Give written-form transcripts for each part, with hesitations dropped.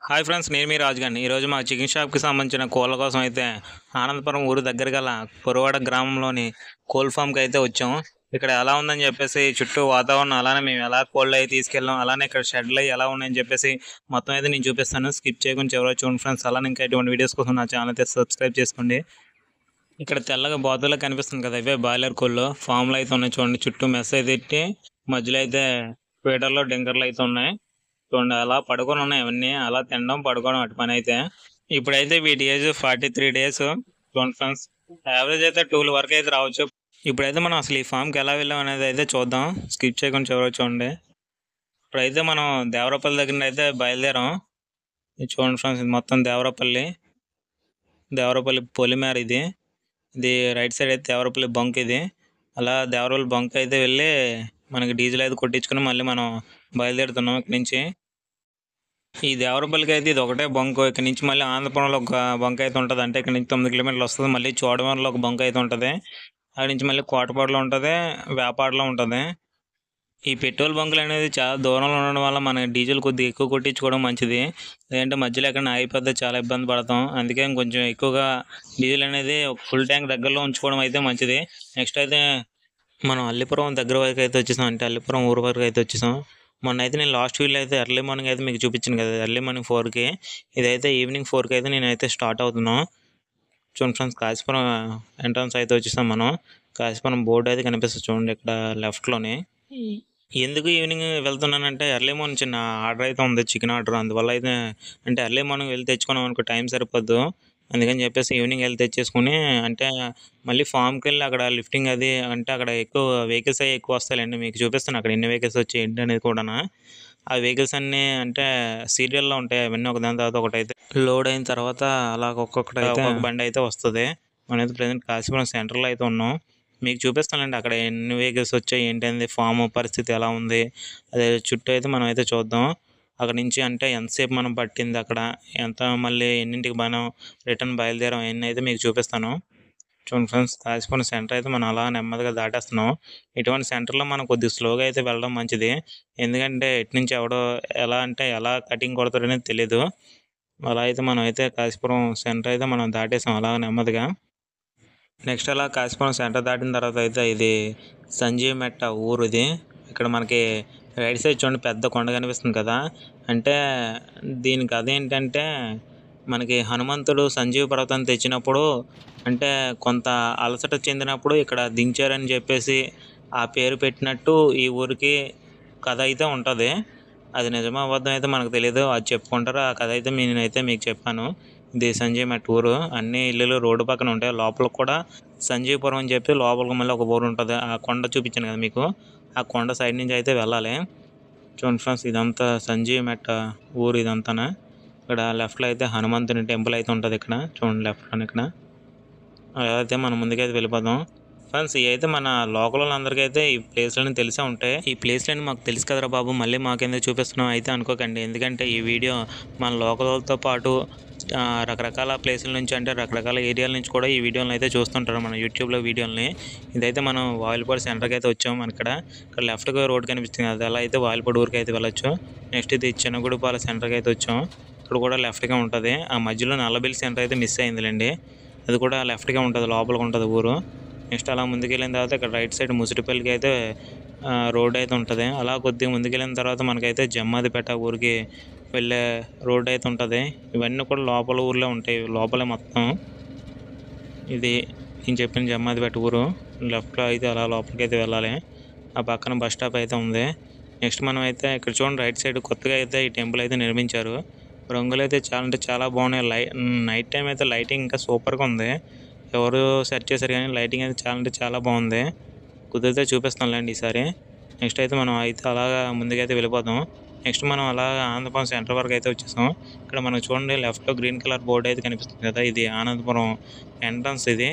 Hi friends, నేను మీ రాజుగారిని. ఈరోజు మా చికెన్ షాప్కి సంబంధించిన కోళ్ళ కోసం అయితే ఆనందపురం ఊరు దగ్గర గల పొరవాడ గ్రామంలోని కోల్ ఫామ్కి అయితే వచ్చాము. ఇక్కడ ఎలా ఉందని చెప్పేసి చుట్టూ వాతావరణం, అలానే మేము ఎలా కోళ్ళు అయితే తీసుకెళ్ళాం, అలానే ఇక్కడ షెడ్లు అవి ఎలా ఉన్నాయని చెప్పేసి మొత్తం అయితే నేను చూపిస్తాను. స్కిప్ చేయకుండా చివరి చూడండి ఫ్రెండ్స్. అలానే ఇంకా ఇటువంటి వీడియోస్ కోసం నా ఛానల్ అయితే సబ్స్క్రైబ్ చేసుకోండి. ఇక్కడ తెల్లగా బాతుల్లో కనిపిస్తుంది కదా, ఇవే బాయిలర్ కోళ్ళు ఫామ్లో అయితే ఉన్నాయి. చూడండి, చుట్టూ మెస్ అయితే ఇట్టి మధ్యలో అయితే ఫీడర్లో డింకర్లు అయితే ఉన్నాయి. చూడండి, అలా పడుకొని ఉన్నాయి. అవన్నీ అలా తినడం పడుకోవడం అటు పని అయితే. ఇప్పుడైతే వీటి ఏజ్ 43 days. చూడండి ఫ్రెండ్స్, యావరేజ్ అయితే 2 వరకు అయితే రావచ్చు. ఇప్పుడైతే మనం అసలు ఈ ఫామ్కి ఎలా వెళ్ళాం అనేది అయితే చూద్దాం. స్కిప్ చేయకుండా చివరి చూడండి. ఇప్పుడైతే మనం దేవరపల్లి దగ్గర అయితే బయలుదేరాం. ఇది చూడండి ఫ్రెండ్స్, ఇది మొత్తం దేవరపల్లి పొలిమేర. ఇది రైట్ సైడ్ అయితే దేవరపల్లి బంక్. ఇది అలా దేవరపల్లి బంక్ అయితే వెళ్ళి మనకి డీజిల్ అయితే కొట్టించుకుని మళ్ళీ మనం బయలుదేరుతున్నాం ఇక్కడి నుంచి. ఈ దేవరపల్లికి అయితే ఇది ఒకటే బంక్. ఇక్కడ నుంచి మళ్ళీ ఆంధ్రపురంలో ఒక బంక్ అయితే ఉంటుంది. అంటే ఇక్కడ నుంచి 9 కిలోమీటర్లు వస్తుంది. మళ్ళీ చోడవరంలో ఒక బంక్ అయితే ఉంటుంది. అక్కడి నుంచి మళ్ళీ కోటపాడులో ఉంటుంది, వేపాడులో ఉంటుంది. ఈ పెట్రోల్ బంకులు అనేది చాలా దూరంలో ఉండడం వల్ల మన డీజిల్ కొద్దిగా ఎక్కువ కొట్టించుకోవడం మంచిది. లేదంటే మధ్యలో ఎక్కడ ఆగిపోతే చాలా ఇబ్బంది పడతాం. అందుకే కొంచెం ఎక్కువగా డీజిల్ అనేది ఒక ఫుల్ ట్యాంక్ దగ్గరలో ఉంచుకోవడం అయితే మంచిది. నెక్స్ట్ అయితే మనం అల్లిపురం దగ్గర వరకు అయితే వచ్చేసాం. అంటే అల్లిపురం ఊరు వరకు అయితే వచ్చేసాం. మొన్న అయితే నేను లాస్ట్ వీడియో అయితే ఎర్లీ మార్నింగ్ అయితే మీకు చూపించాను కదా, ఎర్లీ మార్నింగ్ 4కి. ఇదైతే ఈవినింగ్ 4కి అయితే నేనైతే స్టార్ట్ అవుతున్నాం. చూడండి ఫ్రెండ్స్, కాశీపురం ఎంట్రన్స్ అయితే వచ్చేసాం మనం. కాశీపురం బోర్డు అయితే కనిపిస్తుంది చూడండి ఇక్కడ లెఫ్ట్లోనే. ఎందుకు ఈవినింగ్ వెళ్తున్నానంటే ఎర్లీ మార్నింగ్ చిన్న ఆర్డర్ అయితే ఉంది, చికెన్ ఆర్డర్. అందువల్ల అయితే అంటే ఎర్లీ మార్నింగ్ వెళ్ళి తెచ్చుకున్నాం అనుకో టైం సరిపోద్దు. అందుకని చెప్పేసి ఈవినింగ్ వెళ్ళి తెచ్చేసుకుని, అంటే మళ్ళీ ఫామ్కి వెళ్ళి అక్కడ లిఫ్టింగ్ అది అంటే అక్కడ ఎక్కువ వెహికల్స్ అవి ఎక్కువ వస్తాయండి. మీకు చూపిస్తాను అక్కడ ఎన్ని వెహికల్స్ వచ్చి ఏంటి అనేది కూడా. ఆ వెహికల్స్ అన్నీ అంటే సీరియల్లో ఉంటాయి. అవన్నీ ఒకదాని తర్వాత ఒకటి అయితే లోడ్ అయిన తర్వాత అలా ఒక్కొక్కటి అయితే ఒక బండి అయితే వస్తుంది. మనమైతే ప్రజెంట్ కాశీపురం సెంటర్లో అయితే ఉన్నాం. మీకు చూపిస్తానండి అక్కడ ఎన్ని వెహికల్స్ వచ్చాయి ఏంటనేది, ఫామ్ పరిస్థితి ఎలా ఉంది, అదే చుట్టూ అయితే మనం అయితే చూద్దాం. అక్కడ నుంచి అంటే ఎంతసేపు మనం పట్టింది, అక్కడ ఎంత, మళ్ళీ ఎన్నింటికి మనం రిటర్న్ బయలుదేరాం అవన్నీ అయితే మీకు చూపిస్తాను. చూడండి ఫ్రెండ్స్, కాశీపురం సెంటర్ అయితే మనం అలా నెమ్మదిగా దాటేస్తున్నాం. ఇటువంటి సెంటర్లో మనం కొద్దిగా స్లోగా అయితే వెళ్ళడం మంచిది. ఎందుకంటే ఎటు నుంచి ఎవడో ఎలా కటింగ్ కొడతాడు అనేది తెలీదు. అలా అయితే మనం అయితే కాశీపురం సెంటర్ అయితే మనం దాటేసాం అలా నెమ్మదిగా. నెక్స్ట్ అలా కాశీపురం సెంటర్ దాటిన తర్వాత అయితే ఇది సంజీవ్ మెట్ట ఊరు. ఇది ఇక్కడ మనకి రైట్ సైడ్ చూడండి పెద్ద కొండ కనిపిస్తుంది కదా. అంటే దీనికి అదేంటంటే మనకి హనుమంతుడు సంజీవ పర్వతాన్ని తెచ్చినప్పుడు అంటే కొంత అలసట చెందినప్పుడు ఇక్కడ దించారని చెప్పేసి ఆ పేరు పెట్టినట్టు ఈ ఊరికి కథ అయితే ఉంటుంది. అది నిజమో అబద్ధం అయితే మనకు తెలియదు, అది చెప్పుకుంటారు. ఆ కథ అయితే నేనైతే మీకు చెప్పాను. ఇది సంజయ్ మెట్ ఊరు. అన్ని ఇల్లులు రోడ్డు పక్కన ఉంటాయి. లోపల కూడా సంజీవపురం అని చెప్పి లోపలికి మళ్ళీ ఒక ఊరు ఉంటుంది. ఆ కొండ చూపించాను కదా మీకు, ఆ కొండ సైడ్ నుంచి అయితే వెళ్ళాలి. చూడండి ఫ్రెండ్స్, ఇదంతా సంజీవ్ మెట్ట ఊరు ఇదంతా. ఇక్కడ లెఫ్ట్లో అయితే హనుమంతుని టెంపుల్ అయితే ఉంటుంది. ఇక్కడ చూడండి లెఫ్ట్లో ఇక్కడ. అయితే మనం ముందుకైతే వెళ్ళిపోదాం. ఫ్రెండ్స్, ఇవి అయితే మన లోకల్ వాళ్ళందరికీ అయితే ఈ ప్లేస్లన్నీ తెలిసే ఉంటాయి. ఈ ప్లేస్లన్నీ మాకు తెలుసు కదరా బాబు, మళ్ళీ మాకెందుకు చూపిస్తున్నాం అయితే అనుకోకండి. ఎందుకంటే ఈ వీడియో మన లోకల్ వాళ్ళతో పాటు రకరకాల ప్లేసుల నుంచి అంటే రకరకాల ఏరియాల నుంచి కూడా ఈ వీడియోలను అయితే చూస్తుంటారు మన యూట్యూబ్లో వీడియోలని. ఇదైతే మనం వాయిల్పాడు సెంటర్కి అయితే వచ్చాము. మన ఇక్కడ లెఫ్ట్గా రోడ్ కనిపిస్తుంది అది, అలా అయితే వాయిల్పాడు ఊరికి అయితే వెళ్ళొచ్చు. నెక్స్ట్ ఇది చిన్నగుడిపాల సెంటర్కి అయితే వచ్చాము. ఇక్కడ కూడా లెఫ్ట్గా ఉంటుంది. ఆ మధ్యలో నల్లబెల్లి సెంటర్ అయితే మిస్ అయిందిలేండి, అది కూడా లెఫ్ట్గా ఉంటుంది, లోపలికి ఉంటుంది ఊరు. నెక్స్ట్ అలా ముందుకెళ్ళిన తర్వాత ఇక్కడ రైట్ సైడ్ ముసిరిపల్లికి అయితే రోడ్ అయితే ఉంటుంది. అలా కొద్దిగా ముందుకెళ్ళిన తర్వాత మనకైతే జమ్మాదిపేట ఊరికి వెళ్ళే రోడ్ అయితే ఉంటుంది. ఇవన్నీ కూడా లోపల ఊర్లో ఉంటాయి, లోపలే మొత్తం. ఇది నేను చెప్పిన జమ్మాదిపేట ఊరు. లెఫ్ట్లో అయితే అలా లోపలికి అయితే వెళ్ళాలి. ఆ పక్కన బస్ స్టాప్ అయితే ఉంది. నెక్స్ట్ మనం అయితే ఇక్కడ చూడండి రైట్ సైడ్ కొత్తగా అయితే ఈ టెంపుల్ అయితే నిర్మించారు. రంగులు అయితే చాలా అంటే చాలా బాగున్నాయి. నైట్ టైం అయితే లైటింగ్ ఇంకా సూపర్గా ఉంది. ఎవరు సెర్చ్ చేశారు కానీ లైటింగ్ అయితే చాలా అంటే చాలా బాగుంది. కుదిరితే చూపిస్తానులేండి ఈసారి. నెక్స్ట్ అయితే మనం అయితే అలాగా ముందుకైతే వెళ్ళిపోతాం. నెక్స్ట్ మనం అలా ఆనందపురం సెంటర్ వరకు అయితే వచ్చేసాం. ఇక్కడ మనకు చూడండి లెఫ్ట్లో గ్రీన్ కలర్ బోర్డు అయితే కనిపిస్తుంది కదా, ఇది ఆనందపురం ఎంట్రన్స్. ఇది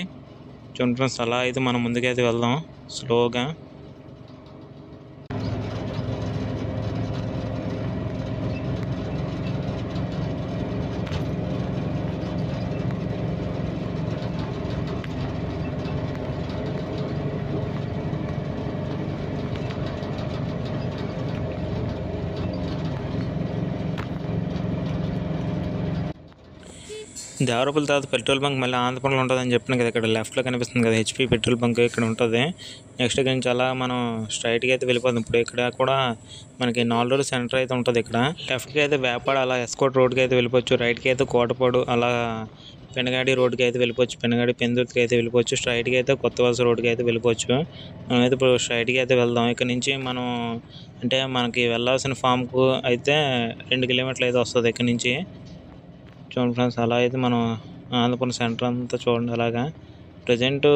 చూడండి ఫ్రెండ్స్, అలా అయితే మనం ముందుకైతే వెళ్దాం స్లోగా. దేవరపల్లి తర్వాత పెట్రోల్ బంక్ మళ్ళీ ఆంధ్రపురంలో ఉంటుందని చెప్పిన కదా, ఇక్కడ లెఫ్ట్లో కనిపిస్తుంది కదా హెచ్పి పెట్రోల్ బంక్ ఇక్కడ ఉంటుంది. నెక్స్ట్ ఇక్కడ నుంచి అలా మనం స్ట్రైట్గా అయితే వెళ్ళిపోతాం. ఇప్పుడు ఇక్కడ కూడా మనకి 4 రోజులు సెంటర్ అయితే ఉంటుంది. ఇక్కడ లెఫ్ట్కి అయితే వేపాడ అలా ఎస్కోట్ రోడ్కి అయితే వెళ్ళిపోవచ్చు, రైట్కి అయితే కోటపాడు అలా పెనగాడి రోడ్కి అయితే వెళ్ళిపోవచ్చు, పెనగాడి పెందుర్తికి అయితే వెళ్ళిపోవచ్చు, స్ట్రైట్గా అయితే కొత్త వలస రోడ్కి అయితే వెళ్ళిపోవచ్చు. మనమైతే ఇప్పుడు స్ట్రైట్గా అయితే వెళ్దాం. ఇక్కడ నుంచి మనం అంటే మనకి వెళ్ళాల్సిన ఫామ్కు అయితే 2 కిలోమీటర్లు అయితే వస్తుంది ఇక్కడ నుంచి. చూడండి ఫ్రెండ్స్, అలా అయితే మనం ఆంధ్రపురం సెంటర్ అంతా చూడండి. అలాగా ప్రజెంట్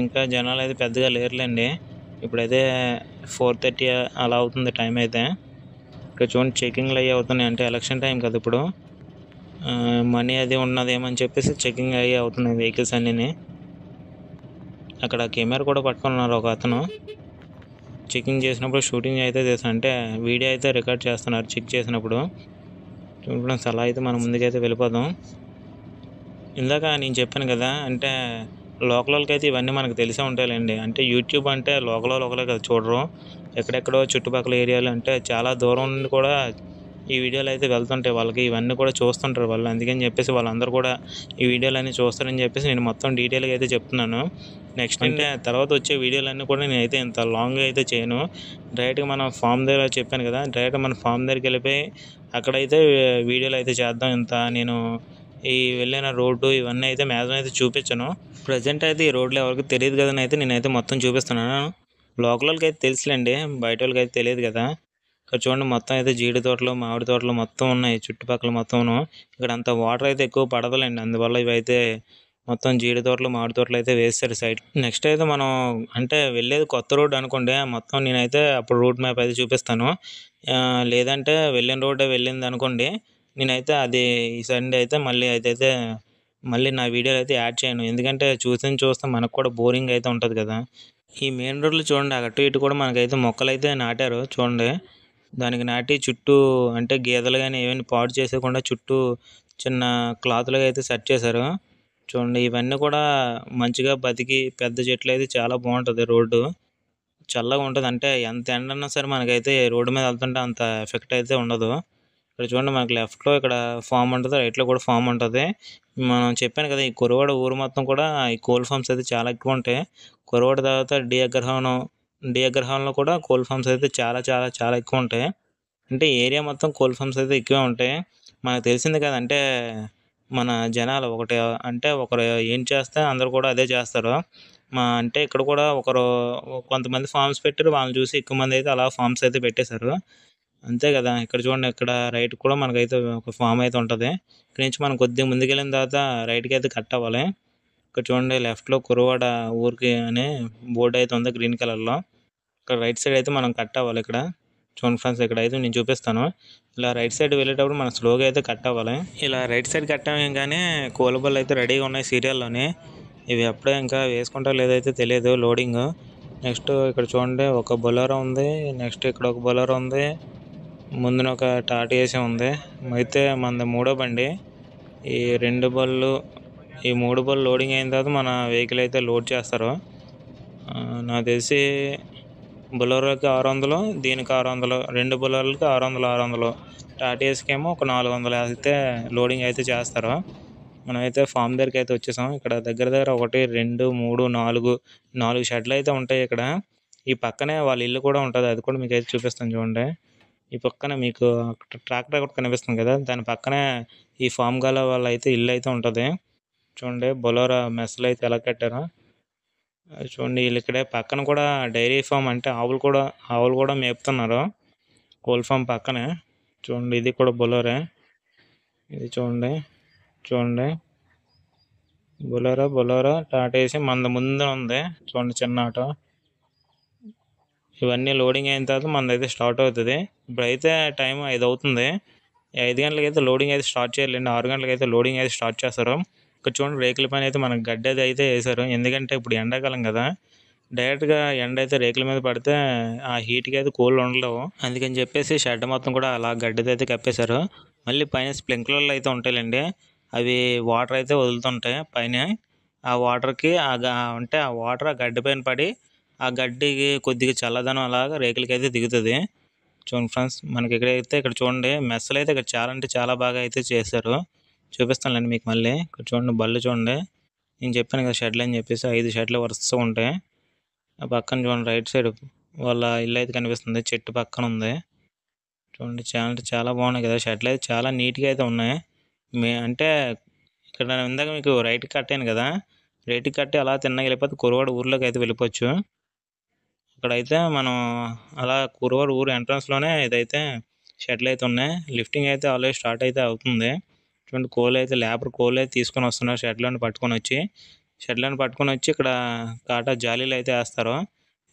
ఇంకా జనాలు అయితే పెద్దగా లేరులేండి. ఇప్పుడైతే 4:30 అలా అవుతుంది టైం అయితే. ఇక్కడ చూడండి చెకింగ్లు అవి అవుతున్నాయి, అంటే ఎలక్షన్ టైం కదా ఇప్పుడు. మనీ అది ఉన్నదేమని చెప్పేసి చెకింగ్ అవి అవుతున్నాయి వెహికల్స్ అన్నీ. అక్కడ కెమెరా కూడా పట్టుకున్నారు ఒక అతను. చెకింగ్ చేసినప్పుడు షూటింగ్ అయితే చేస్తాను, అంటే వీడియో అయితే రికార్డ్ చేస్తున్నారు చెక్ చేసినప్పుడు. చూడండి అలా అయితే మనం ముందుకైతే వెళ్ళిపోదాం. ఇందాక నేను చెప్పాను కదా, అంటే లోకల్ వాళ్ళకి అయితే ఇవన్నీ మనకు తెలిసే ఉంటాయిలేండి. అంటే యూట్యూబ్ అంటే లోకల్ వాళ్ళు ఒకలే కదా చూడరు, ఎక్కడెక్కడో చుట్టుపక్కల ఏరియాలు అంటే చాలా దూరం నుండి కూడా ఈ వీడియోలు అయితే వెళ్తుంటాయి. వాళ్ళకి ఇవన్నీ కూడా చూస్తుంటారు వాళ్ళు, అందుకని చెప్పేసి వాళ్ళందరూ కూడా ఈ వీడియోలన్నీ చూస్తారని చెప్పేసి నేను మొత్తం డీటెయిల్గా అయితే చెప్తున్నాను. నెక్స్ట్ అంటే తర్వాత వచ్చే వీడియోలన్నీ కూడా నేనైతే ఇంత లాంగ్గా అయితే చేయను. డైరెక్ట్గా మనం ఫామ్ దగ్గర చెప్పాను కదా, డైరెక్ట్గా మన ఫామ్ దగ్గరికి వెళ్ళిపోయి అక్కడైతే వీడియోలు అయితే చేద్దాం. ఇంత నేను ఈ వెళ్ళిన రోడ్డు ఇవన్నీ అయితే మ్యాక్సిమం అయితే చూపించను. ప్రజెంట్ అయితే ఈ రోడ్లు ఎవరికి తెలియదు కదా, అయితే నేనైతే మొత్తం చూపిస్తున్నాను. లోకల్ వాళ్ళకి అయితే తెలుసులేండి, బయట వాళ్ళకి అయితే తెలియదు కదా. ఇక్కడ చూడండి మొత్తం అయితే జీడి తోటలు మామిడి తోటలు మొత్తం ఉన్నాయి చుట్టుపక్కల మొత్తం. ఇక్కడ అంత వాటర్ అయితే ఎక్కువ పడదలేండి, అందువల్ల ఇవైతే మొత్తం జీడి తోటలు మామిడి తోటలు అయితే వేస్తారు సైడ్. నెక్స్ట్ అయితే మనం అంటే వెళ్ళేది కొత్త రోడ్ అనుకోండి, మొత్తం నేనైతే అప్పుడు రూట్ మ్యాప్ అయితే చూపిస్తాను. లేదంటే వెళ్ళిన రోడ్డే వెళ్ళింది అనుకోండి, నేనైతే అది ఈ సండే అయితే మళ్ళీ నా వీడియోలు అయితే యాడ్ చేయను. ఎందుకంటే చూస్తే మనకు కూడా బోరింగ్ అయితే ఉంటుంది కదా. ఈ మెయిన్ రోడ్లు చూడండి, అటు ఇటు కూడా మనకైతే మొక్కలు అయితే నాటారు చూడండి. దానికి నాటి చుట్టూ అంటే గేదెలు కానీ ఏమైనా పాడు చేసేయకుండా చుట్టూ చిన్న క్లాత్లుగా అయితే సెట్ చేశారు చూడండి. ఇవన్నీ కూడా మంచిగా బతికి పెద్ద చెట్లు అయితే చాలా బాగుంటుంది. రోడ్డు చల్లగా ఉంటుంది, అంటే ఎంత ఎండన్నా సరే మనకైతే రోడ్డు మీద వెళ్తుంటే అంత ఎఫెక్ట్ అయితే ఉండదు. ఇక్కడ చూడండి మనకి లెఫ్ట్లో ఇక్కడ ఫామ్ ఉంటుంది, రైట్లో కూడా ఫామ్ ఉంటుంది. మనం చెప్పాను కదా, ఈ కురవాడ ఊరు మొత్తం కూడా ఈ కోల్ ఫామ్స్ అయితే చాలా ఎక్కువ ఉంటాయి. కురవాడ తర్వాత డి అగ్రహారంలో కూడా కోల్ ఫామ్స్ అయితే చాలా చాలా చాలా ఎక్కువ ఉంటాయి. అంటే ఏరియా మొత్తం కోల్ ఫామ్స్ అయితే ఎక్కువే ఉంటాయి. మనకు తెలిసింది కదా, అంటే మన జనాలు ఒకరు ఏం చేస్తే అందరూ కూడా అదే చేస్తారు. అంటే ఇక్కడ కూడా కొంతమంది ఫామ్స్ పెట్టారు, వాళ్ళని చూసి ఎక్కువ మంది అయితే అలా ఫామ్స్ అయితే పెట్టేశారు. అంతే కదా. ఇక్కడ చూడండి, ఇక్కడ రైట్ కూడా మనకైతే ఒక ఫామ్ అయితే ఉంటుంది. ఇక్కడ నుంచి మనం కొద్దిగా ముందుకెళ్ళిన తర్వాత రైట్కి అయితే కట్ అవ్వాలి. ఇక్కడ చూడండి లెఫ్ట్లో కురవాడ ఊరికి అనే బోర్డు అయితే ఉంది గ్రీన్ కలర్లో. ఇక్కడ రైట్ సైడ్ అయితే మనం కట్ అవ్వాలి. ఇక్కడ చూడండి ఫ్రెండ్స్, ఇక్కడ అయితే నేను చూపిస్తాను. ఇలా రైట్ సైడ్ వెళ్ళేటప్పుడు మనం స్లోగా అయితే కట్ అవ్వాలి. ఇలా రైట్ సైడ్ కట్ అవ్వగానే కోలబల్ అయితే రెడీగా ఉన్నాయి సీరియల్లోనే. ఇవి అప్పుడే ఇంకా వేసుకుంటా లేదైతే తెలియదు లోడింగ్. నెక్స్ట్ ఇక్కడ చూడండి ఒక బొలెరో ఉంది, నెక్స్ట్ ఇక్కడ ఒక బొలెరో ఉంది, ముందున ఒక టాటా ఏసీ ఉంది. అయితే మనది 3వ బండి. ఈ 2 బళ్ళు ఈ 3 బళ్ళు లోడింగ్ అయిన తర్వాత మన వెహికల్ అయితే లోడ్ చేస్తారు. నాకు తెలిసి బొలెరోకి 600, దీనికి 600, 2 బొలెరోలకి 600 టాటా ఏసీకి ఏమో ఒక 400 అయితే లోడింగ్ అయితే చేస్తారు. మనమైతే ఫామ్ దగ్గరికి అయితే వచ్చేసాం. ఇక్కడ దగ్గర 1 2 3 4 షెడ్లు అయితే ఉంటాయి ఇక్కడ. ఈ పక్కనే వాళ్ళ ఇల్లు కూడా ఉంటుంది, అది కూడా మీకు అయితే చూపిస్తాను చూడండి. ఈ పక్కన మీకు ట్రాక్టర్ ఒకటి కనిపిస్తుంది కదా, దాని పక్కనే ఈ ఫామ్ గల వాళ్ళ అయితే ఇల్లు అయితే ఉంటుంది చూడండి. బొలెరో మెస్లు అయితే ఎలా కట్టారో చూడండి. వీళ్ళు ఇక్కడే పక్కన కూడా డైరీ ఫామ్, అంటే ఆవులు కూడా మేపుతున్నారు కోల్ ఫామ్ పక్కనే చూడండి. ఇది కూడా బొలెరో, ఇది చూడండి బొలెరో టాటా ఏసీ మన ముందు ఉంది చూడండి, చిన్న ఆటో. ఇవన్నీ లోడింగ్ అయిన తర్వాత మనదైతే స్టార్ట్ అవుతుంది. ఇప్పుడైతే టైం 5 అవుతుంది. 5 గంటలకి అయితే లోడింగ్ అయితే స్టార్ట్ చేయాలండి, 6 గంటలకి అయితే లోడింగ్ అయితే స్టార్ట్ చేస్తారు. ఇక్కడ చూడండి రేకుల పైన అయితే మనకు గడ్డి అయితే వేశారు, ఎందుకంటే ఇప్పుడు ఎండాకాలం కదా. డైరెక్ట్గా ఎండ అయితే రేకుల మీద పడితే ఆ హీట్కి అయితే కోళ్ళు ఉండలేవు, అందుకని చెప్పేసి షెడ్ మొత్తం కూడా అలా గడ్డితో అయితే కప్పేశారు. మళ్ళీ పైన స్ప్రింక్లర్లు అయితే ఉంటాయండి, అవి వాటర్ అయితే వదులుతుంటాయి పైన. ఆ వాటర్కి అంటే ఆ వాటర్ ఆ గడ్డి పైన పడి ఆ గడ్డికి కొద్దిగా చల్లదనం అలాగా రేకులకి అయితే దిగుతుంది. చూడండి ఫ్రెండ్స్, మనకి ఇక్కడ చూడండి మెస్సులు అయితే ఇక్కడ చాలా అంటే చాలా బాగా అయితే చేశారు. చూపిస్తానులేండి మీకు మళ్ళీ. ఇక్కడ చూడండి బళ్ళు చూడండి. నేను చెప్పాను కదా షెడ్లు అని చెప్పేసి 5 షెడ్లు వరుసగా ఉంటాయి. ఆ పక్కన చూడండి రైట్ సైడ్ వాళ్ళ ఇల్లు అయితే కనిపిస్తుంది. చెట్టు పక్కన ఉంది. చూడండి చాలా బాగున్నాయి కదా షెడ్లు అయితే చాలా నీట్గా అయితే ఉన్నాయి. అంటే ఇక్కడ ఇందాక మీకు రైట్కి కట్టాను కదా, రైట్కి కట్టి అలా తిన్నగా వెళ్ళిపోతే కురవాడ ఊర్లోకి అయితే వెళ్ళిపోవచ్చు. అక్కడైతే మనం అలా కురవాడ ఊరు ఎంట్రన్స్లోనే ఇదైతే షెడ్లు అయితే ఉన్నాయి. లిఫ్టింగ్ అయితే ఆల్రెడీ స్టార్ట్ అయితే అవుతుంది. చూడండి లేబర్ కోళ్ళు అయితే తీసుకొని వస్తున్నారు షెడ్లను పట్టుకొని వచ్చి ఇక్కడ కాటా జాలీలు అయితే వేస్తారు.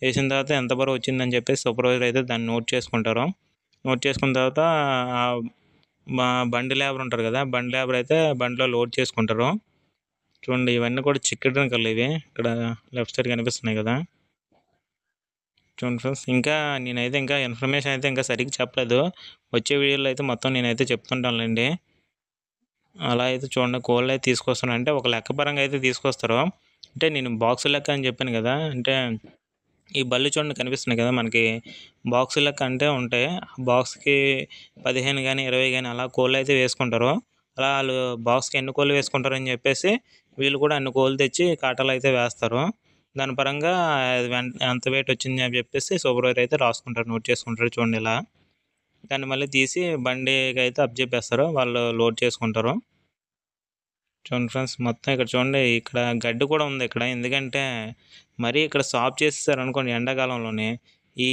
వేసిన తర్వాత ఎంత బరువు వచ్చిందని చెప్పేసి సూపర్వైజర్ అయితే దాన్ని నోట్ చేసుకుంటారు. నోట్ చేసుకున్న తర్వాత మా బండి లేబర్ ఉంటారు కదా, బండి లేబర్ అయితే బండిలో లోడ్ చేసుకుంటారు. చూడండి ఇవన్నీ కూడా చికెన్ డ్రింకర్లు ఇవి ఇక్కడ లెఫ్ట్ సైడ్ కనిపిస్తున్నాయి కదా. చూడండి ఫ్రెండ్స్, నేనైతే ఇంకా ఇన్ఫర్మేషన్ అయితే ఇంకా సరిగ్గా చెప్పలేదు. వచ్చే వీడియోలో అయితే మొత్తం నేనైతే చెప్తుంటానులేండి. అలా అయితే చూడండి కోళ్ళు అయితే తీసుకొస్తాను. అంటే ఒక లెక్క పరంగా అయితే తీసుకొస్తారు. అంటే నేను బాక్స్ లెక్క అని చెప్పాను కదా, అంటే ఈ బళ్ళు చూడండి కనిపిస్తున్నాయి కదా మనకి, బాక్స్ లెక్క అంటే ఉంటాయి. బాక్స్కి 15 కానీ 20 కానీ అలా కోళ్ళు అయితే వేసుకుంటారు. అలా వాళ్ళు బాక్స్కి ఎన్ని కోళ్ళు వేసుకుంటారని చెప్పేసి వీళ్ళు కూడా అన్ని కోళ్ళు తెచ్చి కాటాలు అయితే వేస్తారు. దాని పరంగా ఎంత వెయిట్ వచ్చింది అని చెప్పేసి సూపర్వైజర్ అయితే రాసుకుంటారు, నోట్ చేసుకుంటారు. చూడండి ఇలా దాన్ని మళ్ళీ తీసి బండికి అయితే అప్పచెప్పేస్తారు, వాళ్ళు లోడ్ చేసుకుంటారు. చూడండి ఫ్రెండ్స్, మొత్తం ఇక్కడ చూడండి ఇక్కడ గడ్డి కూడా ఉంది ఇక్కడ. ఎందుకంటే మరీ ఇక్కడ సాఫ్ చేసేసారు అనుకోండి ఎండాకాలంలోనే, ఈ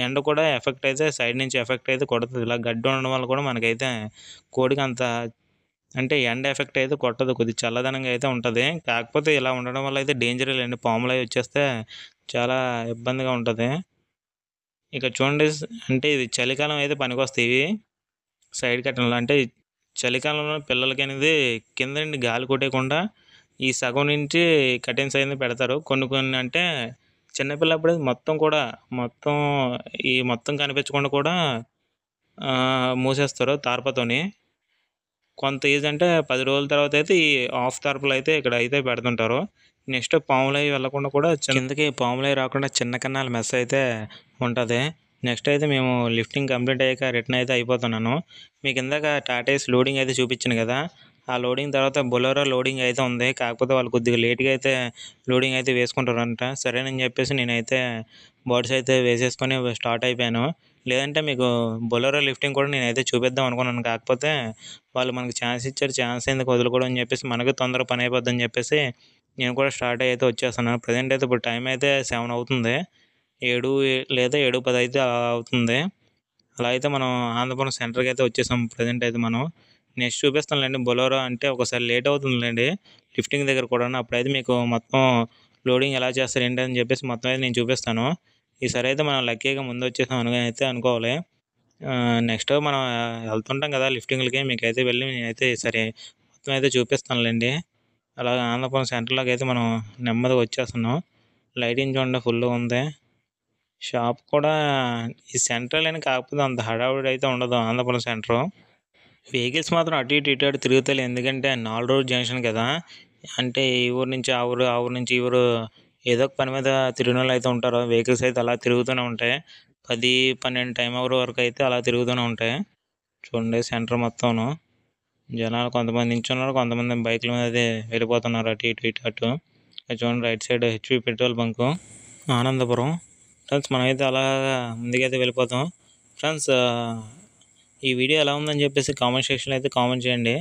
ఎండ కూడా ఎఫెక్ట్ అయితే సైడ్ నుంచి ఎఫెక్ట్ అయితే కొడుతుంది. ఇలా గడ్డి ఉండడం వల్ల కూడా మనకైతే కోడికి అంత అంటే ఎండ ఎఫెక్ట్ అయితే కొట్టదు, కొద్దిగా చల్లదనంగా అయితే ఉంటుంది. కాకపోతే ఇలా ఉండడం వల్ల అయితే డేంజర్ లేండి, పాములు అవి వచ్చేస్తే చాలా ఇబ్బందిగా ఉంటుంది. ఇక చూడండి అంటే ఇది చలికాలం అయితే పనికొస్తాయి ఇవి సైడ్ కట్టెలు. అంటే చలికాలంలో పిల్లలకి అనేది కింద నుండి గాలి కొట్టేయకుండా ఈ సగం నుంచి కర్టెన్స్ అనేది పెడతారు. కొన్ని అంటే చిన్నపిల్లప్పుడు మొత్తం మొత్తం కనిపించకుండా కూడా మూసేస్తారు తార్పతోని. కొంత ఏజ్ అంటే 10 రోజుల తర్వాత అయితే ఈ హాఫ్ తార్పలు అయితే ఇక్కడ అయితే పెడుతుంటారు. నెక్స్ట్ పాములు అవి వెళ్ళకుండా కూడా కిందకి పాములు అవి రాకుండా చిన్న కన్నాల మెస్ అయితే ఉంటుంది. నెక్స్ట్ అయితే మేము లిఫ్టింగ్ కంప్లీట్ అయ్యాక రిటర్న్ అయితే అయిపోతున్నాను. మీకు ఇందాక టాటా ఏస్ లోడింగ్ అయితే చూపించాను కదా, ఆ లోడింగ్ తర్వాత బొలెరో లోడింగ్ అయితే ఉంది. కాకపోతే వాళ్ళు కొద్దిగా లేట్గా అయితే లోడింగ్ అయితే వేసుకుంటారంట. సరేనని చెప్పేసి నేనైతే బర్డ్స్ అయితే వేసేసుకొని స్టార్ట్ అయిపోయాను. లేదంటే మీకు బొలెరో లిఫ్టింగ్ కూడా నేనైతే చూపిద్దాం అనుకున్నాను. కాకపోతే వాళ్ళు మనకు ఛాన్స్ ఇచ్చారు, ఛాన్స్ ఎందుకు వదులుకోవడం అని చెప్పేసి మనకు తొందర పని అయిపోద్దని చెప్పేసి నేను కూడా స్టార్ట్ అయితే వచ్చేస్తున్నాను. ప్రజెంట్ అయితే ఇప్పుడు టైం అయితే 7 అవుతుంది, 7 లేదా 7:10 అయితే అవుతుంది. అలా అయితే మనం ఆనందపురం సెంటర్కి అయితే వచ్చేసాం. ప్రజెంట్ అయితే మనం నెక్స్ట్ చూపిస్తానులేండి. బొలెరో అంటే ఒకసారి లేట్ అవుతుందిలేండి లిఫ్టింగ్ దగ్గర కూడా, అప్పుడైతే మీకు మొత్తం లోడింగ్ ఎలా చేస్తారు ఏంటి అని చెప్పేసి మొత్తం అయితే నేను చూపిస్తాను. ఈసారి అయితే మనం లక్కీగా ముందు వచ్చేసాం అని అయితే అనుకోవాలి. నెక్స్ట్ మనం వెళ్తుంటాం కదా లిఫ్టింగ్లకి, మీకైతే వెళ్ళి నేనైతే ఈసారి మొత్తం అయితే చూపిస్తానులేండి. అలాగే ఆనందపురం సెంటర్లోకి అయితే మనం నెమ్మదిగా వచ్చేస్తున్నాం. లైటింగ్ చూడండి ఫుల్గా ఉంది. షాప్ కూడా ఈ సెంట్రల్ అని కాకపోతే అంత హడావుడి అయితే ఉండదు ఆనందపురం సెంటరు. వెహికల్స్ మాత్రం అటు ఇటు తిరుగుతాయి. ఎందుకంటే 4 రోడ్ జంక్షన్ కదా, అంటే ఈ ఊరు నుంచి ఆ ఊరు, ఆ ఊరు నుంచి ఈ ఊరు, ఏదో ఒక పని మీద తిరిగిన వాళ్ళు అయితే ఉంటారు. వెహికల్స్ అయితే అలా తిరుగుతూనే ఉంటాయి. 10-12 టైం అవర్ వరకు అయితే అలా తిరుగుతూనే ఉంటాయి. చూడండి సెంటర్ మొత్తంను జనాలు కొంతమంది నించున్నారు, కొంతమంది బైకుల మీద అయితే వెళ్ళిపోతున్నారు అటు ఇటు. చూడండి right side HP petrol bunk Anandapuram. Friends మనమైతే అలాగా ముందుకైతే వెళ్ళిపోతాం. ఫ్రెండ్స్ ఈ వీడియో ఎలా ఉందని చెప్పేసి కామెంట్ సెక్షన్లో అయితే కామెంట్ చేయండి.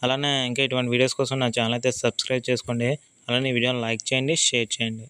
అలానే ఇంకా ఇటువంటి వీడియోస్ కోసం నా ఛానల్ అయితే సబ్స్క్రైబ్ చేసుకోండి. అలానే ఈ వీడియోని లైక్ చేయండి, షేర్ చేయండి.